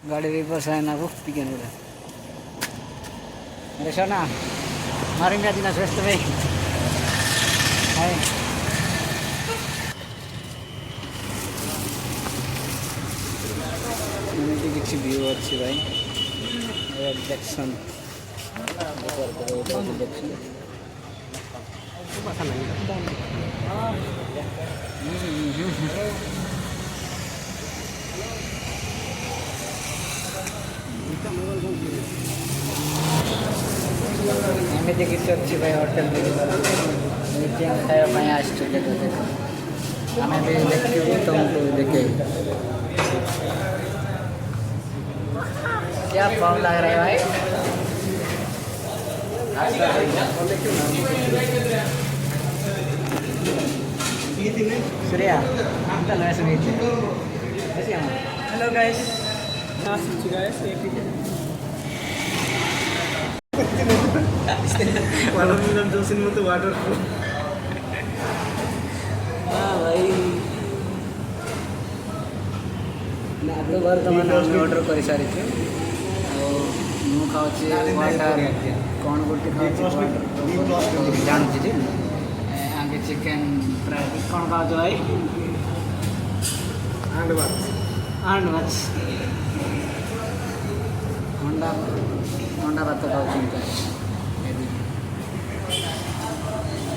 गाड़ी रिवर्स है ना वो पिकन उड़ा अरे सोना मारेंगे आज ना स्वस्थ भाई हाय मैंने किसी व्यू अच्छी भाई देखसन एमती किसी अच्छी भाई होटेल खाया आम भी देखिए तुमको देखे क्या फॉर्म लग रहा है भाई सूर्या हेलो गाइस वाटरमेलन जोसिन मत वाटर हाँ भाई आगे बर्तमान आम ऑर्डर कर सारी खाऊँ वाटर कौन गोटे खाऊँ जानूँ जी आगे चिकेन फ्राई कौन खाऊ भाई आंड बात आंड माछ अंडा अंडा भात खाऊँ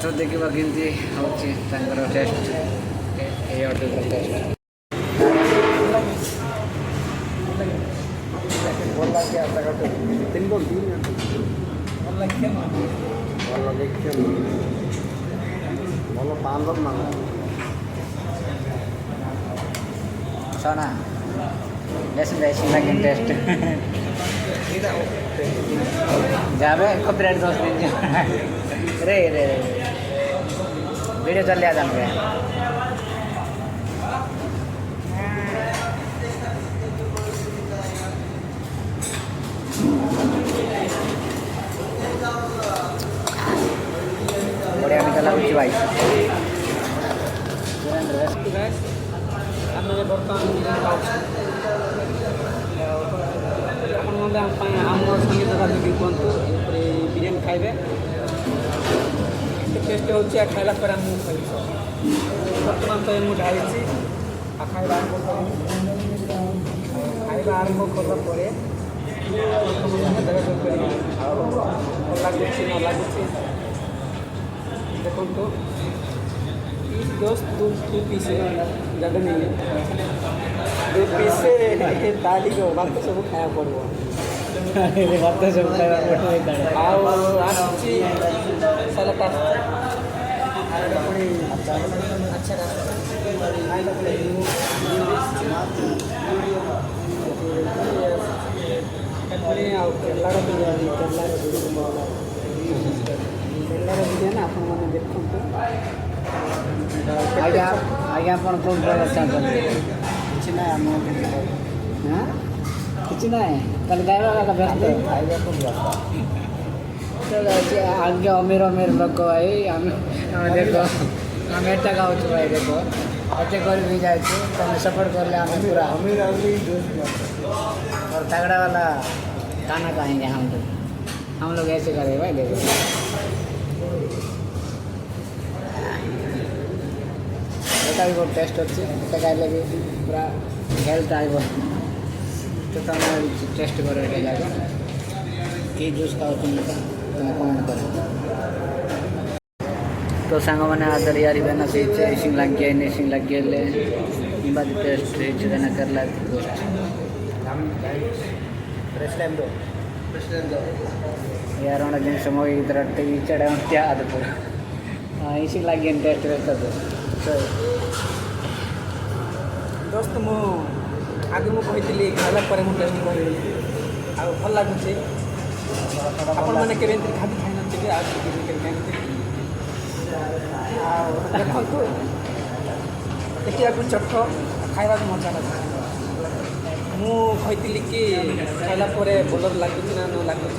तो देखा केमती हूँ टेस्ट ये ऑर्डर टेस्ट सोना लेसन लेकिन टेस्ट जाबे कॉपीराइट दोस्त रे रे रे वीडियो चल रहा था बढ़िया मीठा लगुच भाई आम संगे जोगाजोगी कहतु बिरियानी खाइबे टेस्ट हो खाइला पर मुझे बर्तमान तो मुझे ढाई खाइबा आरंभ कलापर लगुच न लगुच देखो दोस्त दो पीस ज़्यादा नहीं है 2 पीस दाली भात सब खाया पड़ो भात सब खाया आसुची सलाद पुणी अच्छा पुणी केलार बिरयानी केलार बिरयानी आपण मैंने देखते आज्ञा आज्ञा कौन कौन चाहते किसी ना आम हाँ किसी ना कल गायबा का व्यस्त खाइबा को व्यस्त आगे अमीर अमीर लोक भाई आम देखो आम एटा खाऊ भाई देखो एटे कर भी जाए तुम सपोर्ट कर ले हमें पूरा अमीर और तगड़ा वाला खाना खाएंगे हम लोग ऐसे करें भाई देखो एटा भी बहुत टेस्ट अच्छे खाई लगे पूरा हेल्थ आइब तो तुम टेस्ट कर जाएगा कि जूस खाओ तुम कमेंट कर तो सांग मैंने आदर यार बेना से ऐसिंग लग गया ऐसिंग लग गए बाद टेस्ट देना कर ला यार दिन समय इधर टी चढ़ा क्या ಅದು पूरा ऐसिंग लग गया टेस्ट रहता दोस्त मु आगे मुझे खाला टेस्ट करी भल लगुच आपण मैंने के खाद्य खाई नी आज देखु देखा चट खाइबा मजा लगे मुझे कि खाइला भल लगुच ना न लगुच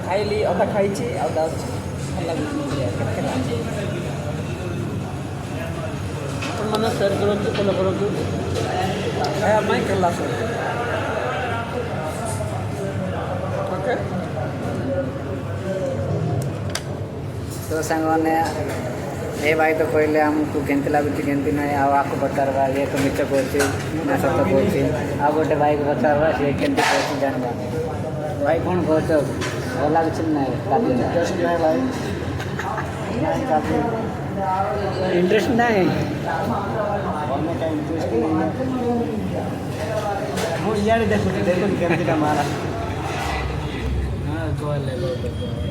खाइली अधा खाई अधा भल लगुच मैंने शेयर करूँ फॉलो करूँ ଖାଇବା ପାଇଁ କୈଳାସ ଓକେ तो सांगने ए भाई तो कहले आमको केमती लगुच केमती ना आपको पचारवा ये तो मिच कौन ना सत कौन आ गोटे भाई को पचारवा सी केमती कौन जानवा भाई कौन कह भल लगुच ना इंटरेस्ट ना इे देखो देखो केमती मारा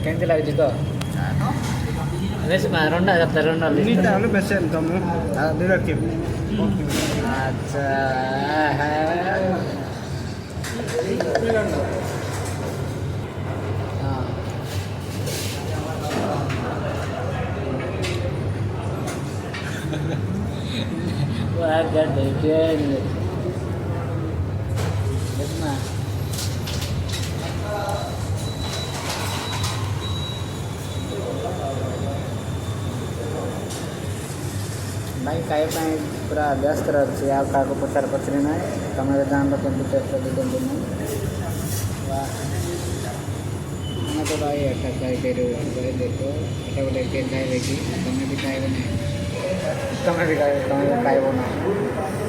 केमती लगुच तो वैसे रोना करता रोना नीता हमें बेसे तुम निरक्ति अच्छा हाँ wah gede banget Besma भाई कहीं पाई पूरा व्यस्त रही आप का पचार पचरी ना तुम जान केमती टेस्ट देखते हमें तो भाई एटा खाई देखो एटा गोटे खाइबे कि तुम्हें भी खाइबे ना तुम्हें भी खाइब ना